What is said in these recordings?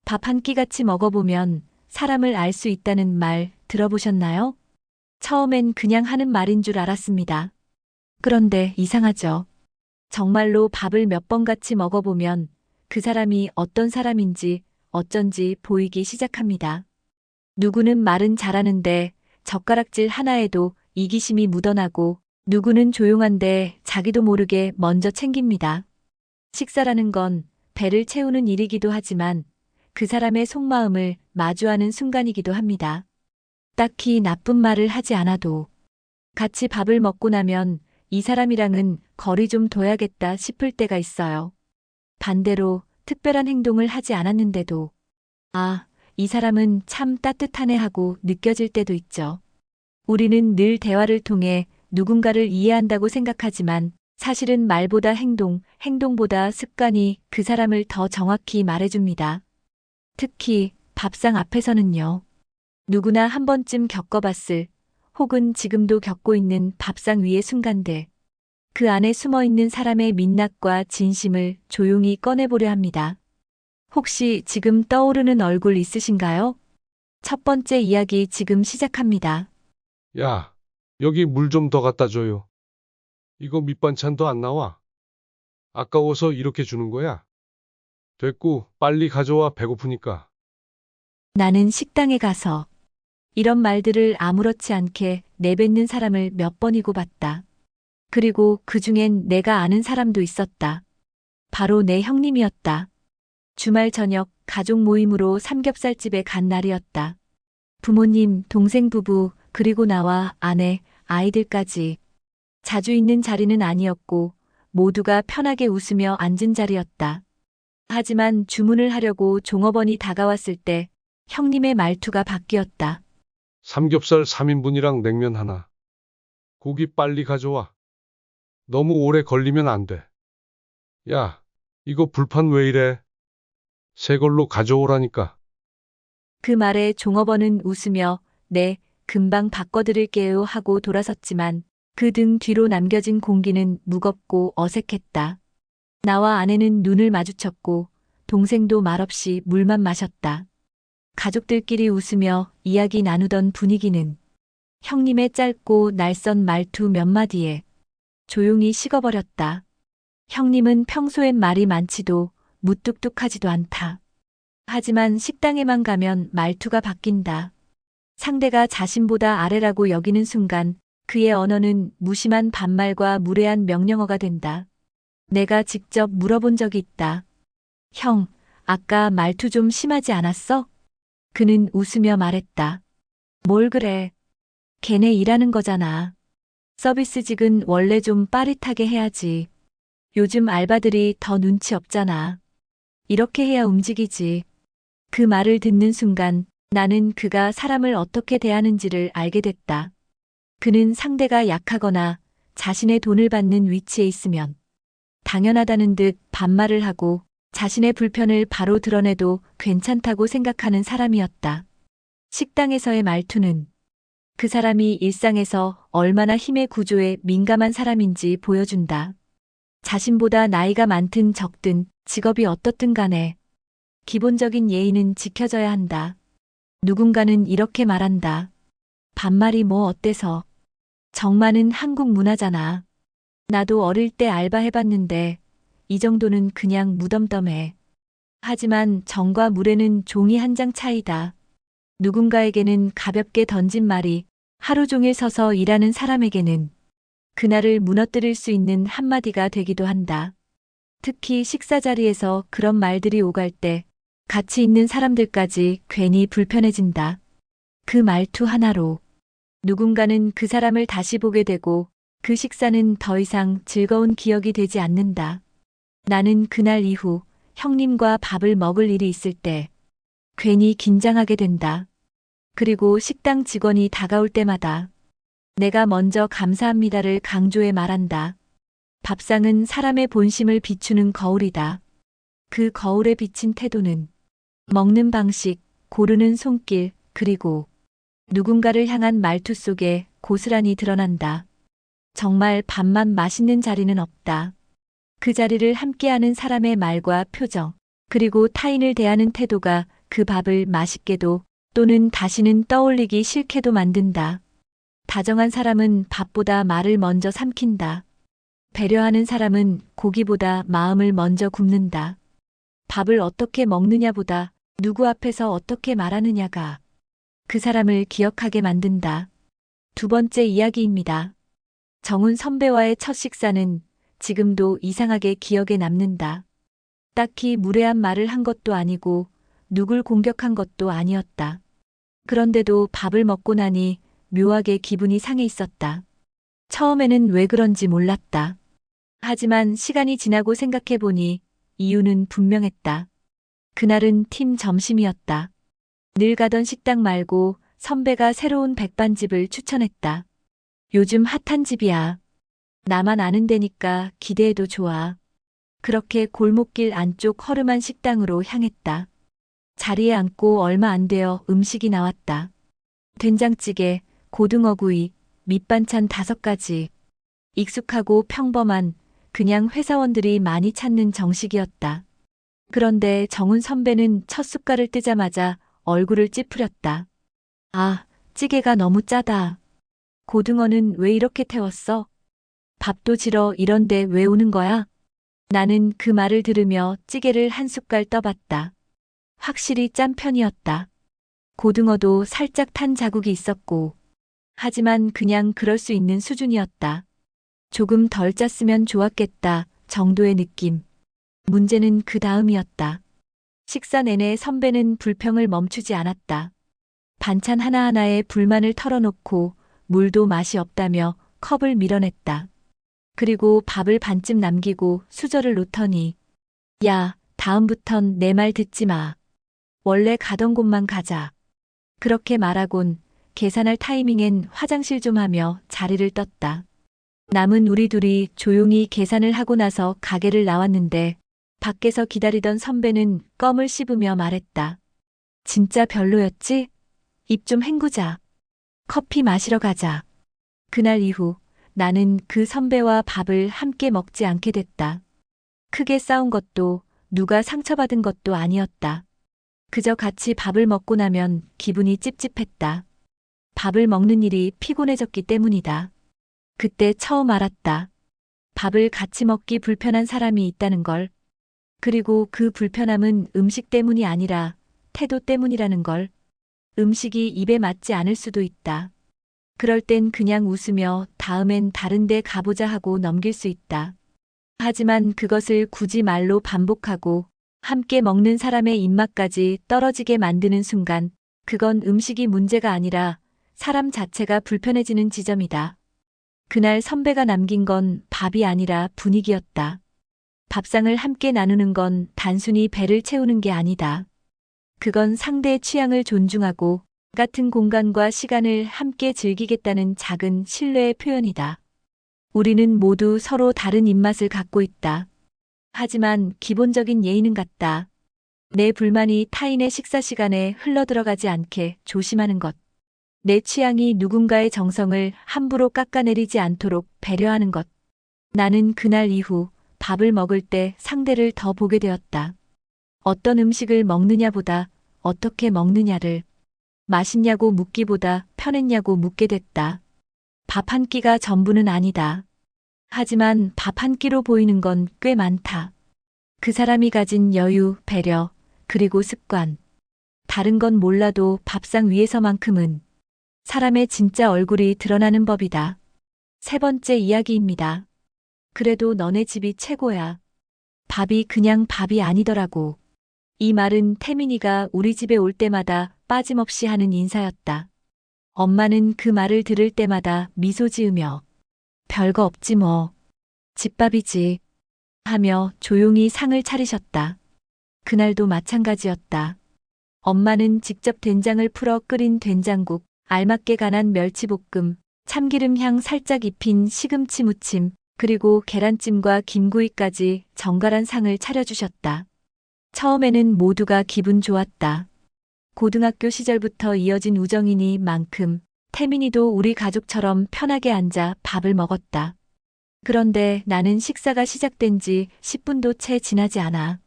밥 한 끼 같이 먹어보면 사람을 알 수 있다는 말 들어보셨나요? 처음엔 그냥 하는 말인 줄 알았습니다. 그런데 이상하죠. 정말로 밥을 몇 번 같이 먹어보면 그 사람이 어떤 사람인지 어쩐지 보이기 시작합니다. 누구는 말은 잘하는데 젓가락질 하나에도 이기심이 묻어나고, 누구는 조용한데 자기도 모르게 먼저 챙깁니다. 식사라는 건 배를 채우는 일이기도 하지만 그 사람의 속마음을 마주하는 순간이기도 합니다. 딱히 나쁜 말을 하지 않아도 같이 밥을 먹고 나면 이 사람이랑은 거리 좀 둬야겠다 싶을 때가 있어요. 반대로 특별한 행동을 하지 않았는데도 아, 이 사람은 참 따뜻하네 하고 느껴질 때도 있죠. 우리는 늘 대화를 통해 누군가를 이해한다고 생각하지만 사실은 말보다 행동, 행동보다 습관이 그 사람을 더 정확히 말해줍니다. 특히 밥상 앞에서는요. 누구나 한 번쯤 겪어봤을, 혹은 지금도 겪고 있는 밥상 위의 순간들. 그 안에 숨어 있는 사람의 민낯과 진심을 조용히 꺼내보려 합니다. 혹시 지금 떠오르는 얼굴 있으신가요? 첫 번째 이야기 지금 시작합니다. 야, 여기 물 좀 더 갖다 줘요. 이거 밑반찬도 안 나와. 아까워서 이렇게 주는 거야. 됐고, 빨리 가져와, 배고프니까. 나는 식당에 가서 이런 말들을 아무렇지 않게 내뱉는 사람을 몇 번이고 봤다. 그리고 그 중엔 내가 아는 사람도 있었다. 바로 내 형님이었다. 주말 저녁 가족 모임으로 삼겹살집에 간 날이었다. 부모님, 동생 부부, 그리고 나와 아내, 아이들까지. 자주 있는 자리는 아니었고 모두가 편하게 웃으며 앉은 자리였다. 하지만 주문을 하려고 종업원이 다가왔을 때 형님의 말투가 바뀌었다. 삼겹살 3인분이랑 냉면 하나. 고기 빨리 가져와. 너무 오래 걸리면 안 돼. 야, 이거 불판 왜 이래? 새 걸로 가져오라니까. 그 말에 종업원은 웃으며 네, 금방 바꿔드릴게요 하고 돌아섰지만 그 등 뒤로 남겨진 공기는 무겁고 어색했다. 나와 아내는 눈을 마주쳤고 동생도 말없이 물만 마셨다. 가족들끼리 웃으며 이야기 나누던 분위기는 형님의 짧고 날선 말투 몇 마디에 조용히 식어버렸다. 형님은 평소엔 말이 많지도 무뚝뚝하지도 않다. 하지만 식당에만 가면 말투가 바뀐다. 상대가 자신보다 아래라고 여기는 순간 그의 언어는 무심한 반말과 무례한 명령어가 된다. 내가 직접 물어본 적이 있다. 형, 아까 말투 좀 심하지 않았어? 그는 웃으며 말했다. 뭘 그래? 걔네 일하는 거잖아. 서비스직은 원래 좀 빠릿하게 해야지. 요즘 알바들이 더 눈치 없잖아. 이렇게 해야 움직이지. 그 말을 듣는 순간 나는 그가 사람을 어떻게 대하는지를 알게 됐다. 그는 상대가 약하거나 자신의 돈을 받는 위치에 있으면 당연하다는 듯 반말을 하고 자신의 불편을 바로 드러내도 괜찮다고 생각하는 사람이었다. 식당에서의 말투는 그 사람이 일상에서 얼마나 힘의 구조에 민감한 사람인지 보여준다. 자신보다 나이가 많든 적든 직업이 어떻든 간에 기본적인 예의는 지켜져야 한다. 누군가는 이렇게 말한다. 반말이 뭐 어때서? 정말은 한국 문화잖아. 나도 어릴 때 알바 해봤는데 이 정도는 그냥 무덤덤해. 하지만 정과 물에는 종이 한 장 차이다. 누군가에게는 가볍게 던진 말이 하루 종일 서서 일하는 사람에게는 그날을 무너뜨릴 수 있는 한마디가 되기도 한다. 특히 식사 자리에서 그런 말들이 오갈 때 같이 있는 사람들까지 괜히 불편해진다. 그 말투 하나로 누군가는 그 사람을 다시 보게 되고 그 식사는 더 이상 즐거운 기억이 되지 않는다. 나는 그날 이후 형님과 밥을 먹을 일이 있을 때 괜히 긴장하게 된다. 그리고 식당 직원이 다가올 때마다 내가 먼저 감사합니다를 강조해 말한다. 밥상은 사람의 본심을 비추는 거울이다. 그 거울에 비친 태도는 먹는 방식, 고르는 손길, 그리고 누군가를 향한 말투 속에 고스란히 드러난다. 정말 밥만 맛있는 자리는 없다. 그 자리를 함께하는 사람의 말과 표정, 그리고 타인을 대하는 태도가 그 밥을 맛있게도 또는 다시는 떠올리기 싫게도 만든다. 다정한 사람은 밥보다 말을 먼저 삼킨다. 배려하는 사람은 고기보다 마음을 먼저 굽는다. 밥을 어떻게 먹느냐보다 누구 앞에서 어떻게 말하느냐가 그 사람을 기억하게 만든다. 두 번째 이야기입니다. 정훈 선배와의 첫 식사는 지금도 이상하게 기억에 남는다. 딱히 무례한 말을 한 것도 아니고 누굴 공격한 것도 아니었다. 그런데도 밥을 먹고 나니 묘하게 기분이 상해 있었다. 처음에는 왜 그런지 몰랐다. 하지만 시간이 지나고 생각해 보니 이유는 분명했다. 그날은 팀 점심이었다. 늘 가던 식당 말고 선배가 새로운 백반집을 추천했다. 요즘 핫한 집이야. 나만 아는 데니까 기대해도 좋아. 그렇게 골목길 안쪽 허름한 식당으로 향했다. 자리에 앉고 얼마 안 되어 음식이 나왔다. 된장찌개, 고등어구이, 밑반찬 5가지. 익숙하고 평범한 그냥 회사원들이 많이 찾는 정식이었다. 그런데 정훈 선배는 첫 숟갈을 뜨자마자 얼굴을 찌푸렸다. 아, 찌개가 너무 짜다. 고등어는 왜 이렇게 태웠어? 밥도 지러 이런데 왜 오는 거야? 나는 그 말을 들으며 찌개를 한 숟갈 떠봤다. 확실히 짠 편이었다. 고등어도 살짝 탄 자국이 있었고, 하지만 그냥 그럴 수 있는 수준이었다. 조금 덜 짰으면 좋았겠다 정도의 느낌. 문제는 그 다음이었다. 식사 내내 선배는 불평을 멈추지 않았다. 반찬 하나하나에 불만을 털어놓고 물도 맛이 없다며 컵을 밀어냈다. 그리고 밥을 반쯤 남기고 수저를 놓더니 야, 다음부턴 내 말 듣지 마. 원래 가던 곳만 가자. 그렇게 말하곤 계산할 타이밍엔 화장실 좀 하며 자리를 떴다. 남은 우리 둘이 조용히 계산을 하고 나서 가게를 나왔는데 밖에서 기다리던 선배는 껌을 씹으며 말했다. 진짜 별로였지? 입 좀 헹구자. 커피 마시러 가자. 그날 이후 나는 그 선배와 밥을 함께 먹지 않게 됐다. 크게 싸운 것도 누가 상처받은 것도 아니었다. 그저 같이 밥을 먹고 나면 기분이 찝찝했다. 밥을 먹는 일이 피곤해졌기 때문이다. 그때 처음 알았다. 밥을 같이 먹기 불편한 사람이 있다는 걸. 그리고 그 불편함은 음식 때문이 아니라 태도 때문이라는 걸. 음식이 입에 맞지 않을 수도 있다. 그럴 땐 그냥 웃으며 다음엔 다른 데 가보자 하고 넘길 수 있다. 하지만 그것을 굳이 말로 반복하고 함께 먹는 사람의 입맛까지 떨어지게 만드는 순간 그건 음식이 문제가 아니라 사람 자체가 불편해지는 지점이다. 그날 선배가 남긴 건 밥이 아니라 분위기였다. 밥상을 함께 나누는 건 단순히 배를 채우는 게 아니다. 그건 상대의 취향을 존중하고 같은 공간과 시간을 함께 즐기겠다는 작은 신뢰의 표현이다. 우리는 모두 서로 다른 입맛을 갖고 있다. 하지만 기본적인 예의는 같다. 내 불만이 타인의 식사 시간에 흘러들어가지 않게 조심하는 것. 내 취향이 누군가의 정성을 함부로 깎아내리지 않도록 배려하는 것. 나는 그날 이후 밥을 먹을 때 상대를 더 보게 되었다. 어떤 음식을 먹느냐보다 어떻게 먹느냐를, 맛있냐고 묻기보다 편했냐고 묻게 됐다. 밥 한 끼가 전부는 아니다. 하지만 밥 한 끼로 보이는 건 꽤 많다. 그 사람이 가진 여유, 배려, 그리고 습관. 다른 건 몰라도 밥상 위에서만큼은 사람의 진짜 얼굴이 드러나는 법이다. 세 번째 이야기입니다. 그래도 너네 집이 최고야. 밥이 그냥 밥이 아니더라고. 이 말은 태민이가 우리 집에 올 때마다 빠짐없이 하는 인사였다. 엄마는 그 말을 들을 때마다 미소 지으며 별거 없지 뭐. 집밥이지. 하며 조용히 상을 차리셨다. 그날도 마찬가지였다. 엄마는 직접 된장을 풀어 끓인 된장국, 알맞게 간한 멸치볶음, 참기름 향 살짝 입힌 시금치 무침, 그리고 계란찜과 김구이까지 정갈한 상을 차려주셨다. 처음에는 모두가 기분 좋았다. 고등학교 시절부터 이어진 우정이니만큼 태민이도 우리 가족처럼 편하게 앉아 밥을 먹었다. 그런데 나는 식사가 시작된 지 10분도 채 지나지 않아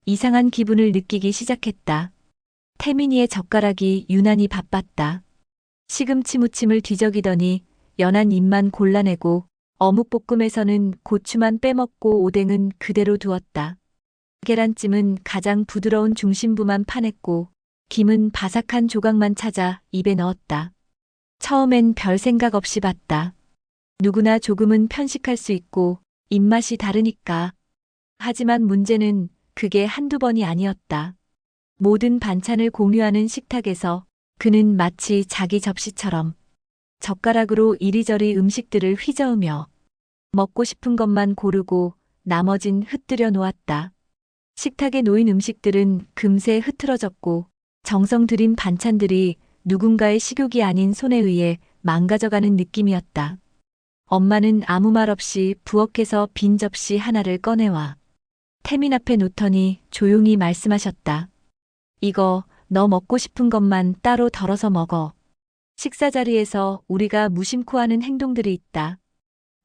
이상한 기분을 느끼기 시작했다. 태민이의 젓가락이 유난히 바빴다. 시금치 무침을 뒤적이더니 연한 입만 골라내고 어묵볶음에서는 고추만 빼먹고 오뎅은 그대로 두었다. 계란찜은 가장 부드러운 중심부만 파냈고 김은 바삭한 조각만 찾아 입에 넣었다. 처음엔 별 생각 없이 봤다. 누구나 조금은 편식할 수 있고 입맛이 다르니까. 하지만 문제는 그게 한두 번이 아니었다. 모든 반찬을 공유하는 식탁에서 그는 마치 자기 접시처럼 젓가락으로 이리저리 음식들을 휘저으며 먹고 싶은 것만 고르고 나머진 흩뜨려 놓았다. 식탁에 놓인 음식들은 금세 흐트러졌고 정성 들인 반찬들이 누군가의 식욕이 아닌 손에 의해 망가져가는 느낌이었다. 엄마는 아무 말 없이 부엌에서 빈 접시 하나를 꺼내와 태민 앞에 놓더니 조용히 말씀하셨다. 이거 너 먹고 싶은 것만 따로 덜어서 먹어. 식사 자리에서 우리가 무심코 하는 행동들이 있다.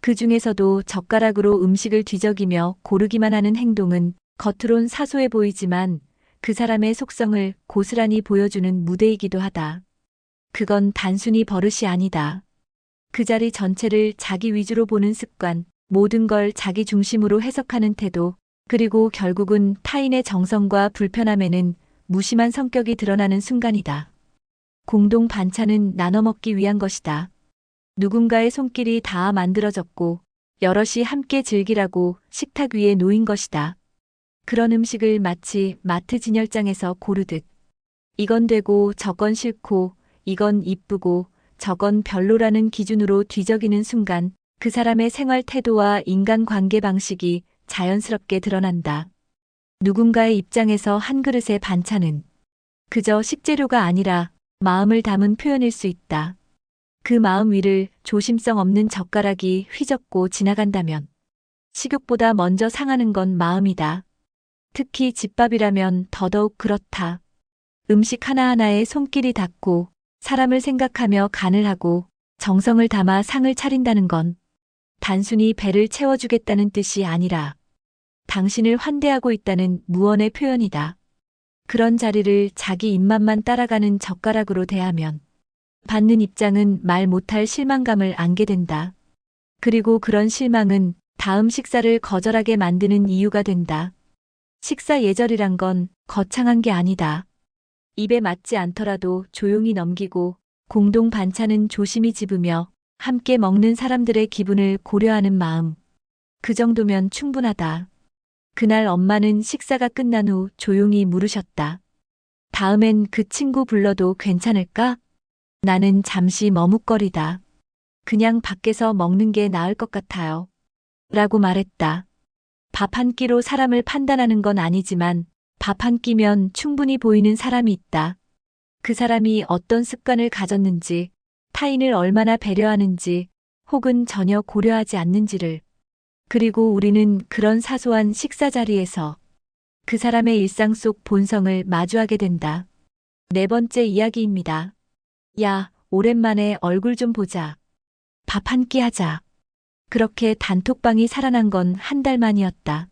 그 중에서도 젓가락으로 음식을 뒤적이며 고르기만 하는 행동은 겉으론 사소해 보이지만 그 사람의 속성을 고스란히 보여주는 무대이기도 하다. 그건 단순히 버릇이 아니다. 그 자리 전체를 자기 위주로 보는 습관, 모든 걸 자기 중심으로 해석하는 태도, 그리고 결국은 타인의 정성과 불편함에는 무심한 성격이 드러나는 순간이다. 공동 반찬은 나눠 먹기 위한 것이다. 누군가의 손길이 닿아 만들어졌고 여럿이 함께 즐기라고 식탁 위에 놓인 것이다. 그런 음식을 마치 마트 진열장에서 고르듯 이건 되고 저건 싫고 이건 이쁘고 저건 별로라는 기준으로 뒤적이는 순간 그 사람의 생활 태도와 인간관계 방식이 자연스럽게 드러난다. 누군가의 입장에서 한 그릇의 반찬은 그저 식재료가 아니라 마음을 담은 표현일 수 있다. 그 마음 위를 조심성 없는 젓가락이 휘젓고 지나간다면 식욕보다 먼저 상하는 건 마음이다. 특히 집밥이라면 더더욱 그렇다. 음식 하나하나에 손길이 닿고 사람을 생각하며 간을 하고 정성을 담아 상을 차린다는 건 단순히 배를 채워주겠다는 뜻이 아니라 당신을 환대하고 있다는 무언의 표현이다. 그런 자리를 자기 입맛만 따라가는 젓가락으로 대하면 받는 입장은 말 못할 실망감을 안게 된다. 그리고 그런 실망은 다음 식사를 거절하게 만드는 이유가 된다. 식사 예절이란 건 거창한 게 아니다. 입에 맞지 않더라도 조용히 넘기고 공동 반찬은 조심히 집으며 함께 먹는 사람들의 기분을 고려하는 마음. 그 정도면 충분하다. 그날 엄마는 식사가 끝난 후 조용히 물으셨다. 다음엔 그 친구 불러도 괜찮을까? 나는 잠시 머뭇거리다. 그냥 밖에서 먹는 게 나을 것 같아요. 라고 말했다. 밥 한 끼로 사람을 판단하는 건 아니지만 밥 한 끼면 충분히 보이는 사람이 있다. 그 사람이 어떤 습관을 가졌는지, 타인을 얼마나 배려하는지, 혹은 전혀 고려하지 않는지를. 그리고 우리는 그런 사소한 식사 자리에서 그 사람의 일상 속 본성을 마주하게 된다. 네 번째 이야기입니다. 야, 오랜만에 얼굴 좀 보자. 밥 한 끼 하자. 그렇게 단톡방이 살아난 건 한 달 만이었다.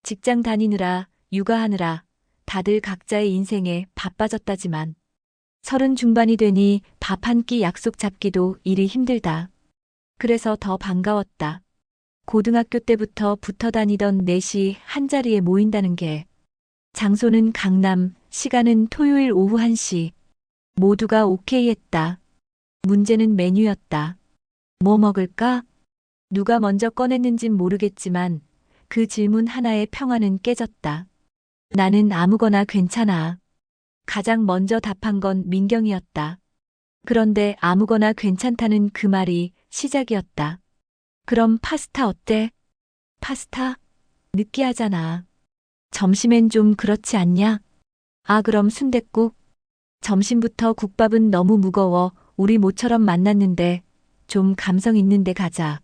직장 다니느라, 육아하느라 다들 각자의 인생에 바빠졌다지만 30 중반이 되니 밥 한 끼 약속 잡기도 일이 힘들다. 그래서 더 반가웠다. 고등학교 때부터 붙어 다니던 넷이 한자리에 모인다는 게 장소는 강남, 시간은 토요일 오후 1시. 모두가 오케이 했다. 문제는 메뉴였다. 뭐 먹을까? 누가 먼저 꺼냈는진 모르겠지만 그 질문 하나에 평화는 깨졌다. 나는 아무거나 괜찮아. 가장 먼저 답한 건 민경이었다. 그런데 아무거나 괜찮다는 그 말이 시작이었다. 그럼 파스타 어때? 파스타? 느끼하잖아. 점심엔 좀 그렇지 않냐? 아, 그럼 순댓국? 점심부터 국밥은 너무 무거워. 우리 모처럼 만났는데 좀 감성 있는 데 가자.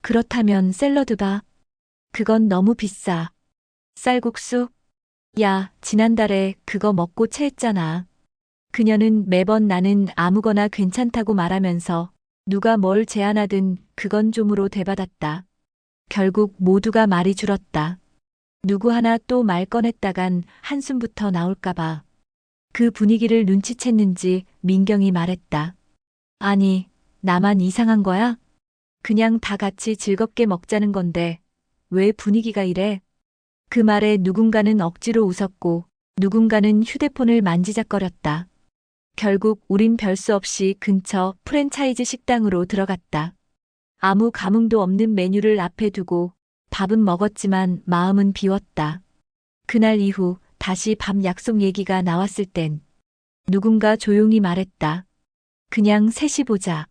그렇다면 샐러드바? 그건 너무 비싸. 쌀국수? 야, 지난달에 그거 먹고 체했잖아. 그녀는 매번 나는 아무거나 괜찮다고 말하면서 누가 뭘 제안하든 그건 좀으로 되받았다. 결국 모두가 말이 줄었다. 누구 하나 또 말 꺼냈다간 한숨부터 나올까봐. 그 분위기를 눈치챘는지 민경이 말했다. 아니, 나만 이상한 거야? 그냥 다 같이 즐겁게 먹자는 건데 왜 분위기가 이래? 그 말에 누군가는 억지로 웃었고 누군가는 휴대폰을 만지작거렸다. 결국 우린 별 수 없이 근처 프랜차이즈 식당으로 들어갔다. 아무 감흥도 없는 메뉴를 앞에 두고 밥은 먹었지만 마음은 비웠다. 그날 이후 다시 밥 약속 얘기가 나왔을 땐 누군가 조용히 말했다. 그냥 셋이 보자.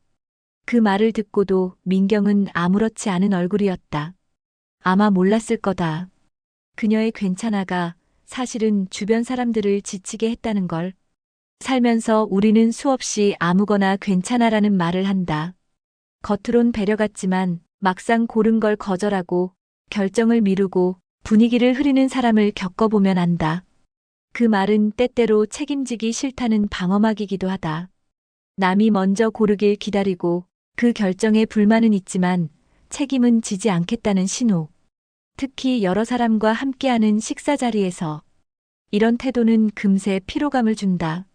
그 말을 듣고도 민경은 아무렇지 않은 얼굴이었다. 아마 몰랐을 거다. 그녀의 괜찮아가 사실은 주변 사람들을 지치게 했다는 걸. 살면서 우리는 수없이 아무거나 괜찮아라는 말을 한다. 겉으론 배려 같지만 막상 고른 걸 거절하고 결정을 미루고 분위기를 흐리는 사람을 겪어보면 안다. 그 말은 때때로 책임지기 싫다는 방어막이기도 하다. 남이 먼저 고르길 기다리고 그 결정에 불만은 있지만 책임은 지지 않겠다는 신호. 특히 여러 사람과 함께하는 식사 자리에서 이런 태도는 금세 피로감을 준다.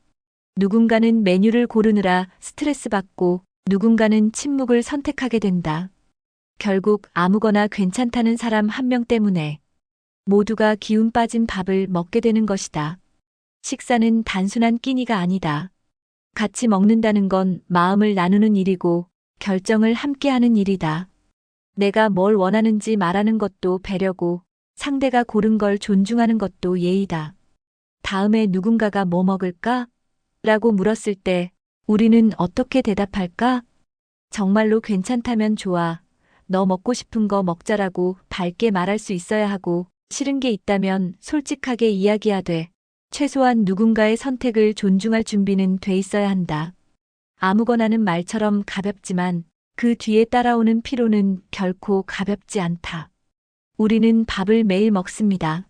누군가는 메뉴를 고르느라 스트레스 받고 누군가는 침묵을 선택하게 된다. 결국 아무거나 괜찮다는 사람 한 명 때문에 모두가 기운 빠진 밥을 먹게 되는 것이다. 식사는 단순한 끼니가 아니다. 같이 먹는다는 건 마음을 나누는 일이고 결정을 함께하는 일이다. 내가 뭘 원하는지 말하는 것도 배려고 상대가 고른 걸 존중하는 것도 예의다. 다음에 누군가가 뭐 먹을까? 라고 물었을 때 우리는 어떻게 대답할까? 정말로 괜찮다면 좋아. 너 먹고 싶은 거 먹자라고 밝게 말할 수 있어야 하고 싫은 게 있다면 솔직하게 이야기하되 최소한 누군가의 선택을 존중할 준비는 돼 있어야 한다. 아무거나는 말처럼 가볍지만 그 뒤에 따라오는 피로는 결코 가볍지 않다. 우리는 밥을 매일 먹습니다.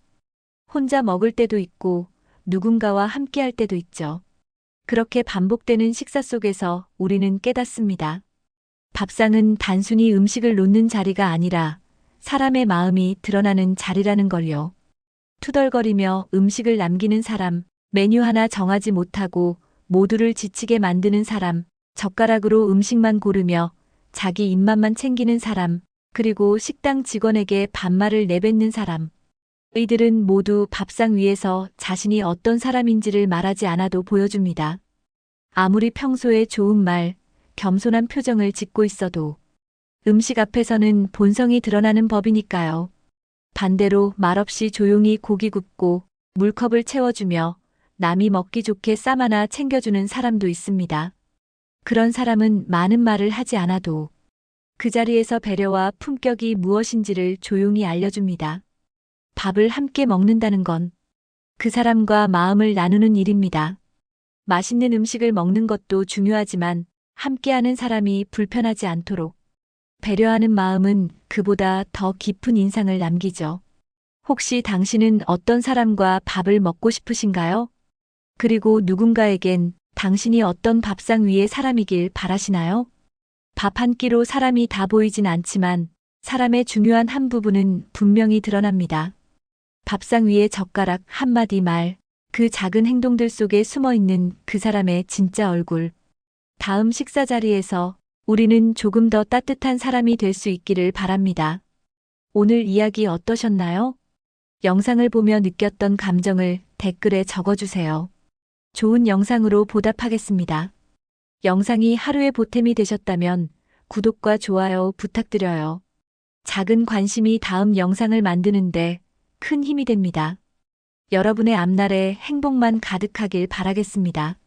혼자 먹을 때도 있고 누군가와 함께 할 때도 있죠. 그렇게 반복되는 식사 속에서 우리는 깨닫습니다. 밥상은 단순히 음식을 놓는 자리가 아니라 사람의 마음이 드러나는 자리라는 걸요. 투덜거리며 음식을 남기는 사람, 메뉴 하나 정하지 못하고 모두를 지치게 만드는 사람, 젓가락으로 음식만 고르며 자기 입맛만 챙기는 사람, 그리고 식당 직원에게 반말을 내뱉는 사람. 이들은 모두 밥상 위에서 자신이 어떤 사람인지를 말하지 않아도 보여줍니다. 아무리 평소에 좋은 말, 겸손한 표정을 짓고 있어도 음식 앞에서는 본성이 드러나는 법이니까요. 반대로 말없이 조용히 고기 굽고 물컵을 채워주며 남이 먹기 좋게 쌈 하나 챙겨주는 사람도 있습니다. 그런 사람은 많은 말을 하지 않아도 그 자리에서 배려와 품격이 무엇인지를 조용히 알려줍니다. 밥을 함께 먹는다는 건 그 사람과 마음을 나누는 일입니다. 맛있는 음식을 먹는 것도 중요하지만 함께하는 사람이 불편하지 않도록 배려하는 마음은 그보다 더 깊은 인상을 남기죠. 혹시 당신은 어떤 사람과 밥을 먹고 싶으신가요? 그리고 누군가에겐 당신이 어떤 밥상 위의 사람이길 바라시나요? 밥 한 끼로 사람이 다 보이진 않지만 사람의 중요한 한 부분은 분명히 드러납니다. 밥상 위의 젓가락 한마디 말, 그 작은 행동들 속에 숨어 있는 그 사람의 진짜 얼굴. 다음 식사 자리에서 우리는 조금 더 따뜻한 사람이 될 수 있기를 바랍니다. 오늘 이야기 어떠셨나요? 영상을 보며 느꼈던 감정을 댓글에 적어주세요. 좋은 영상으로 보답하겠습니다. 영상이 하루의 보탬이 되셨다면 구독과 좋아요 부탁드려요. 작은 관심이 다음 영상을 만드는데 큰 힘이 됩니다. 여러분의 앞날에 행복만 가득하길 바라겠습니다.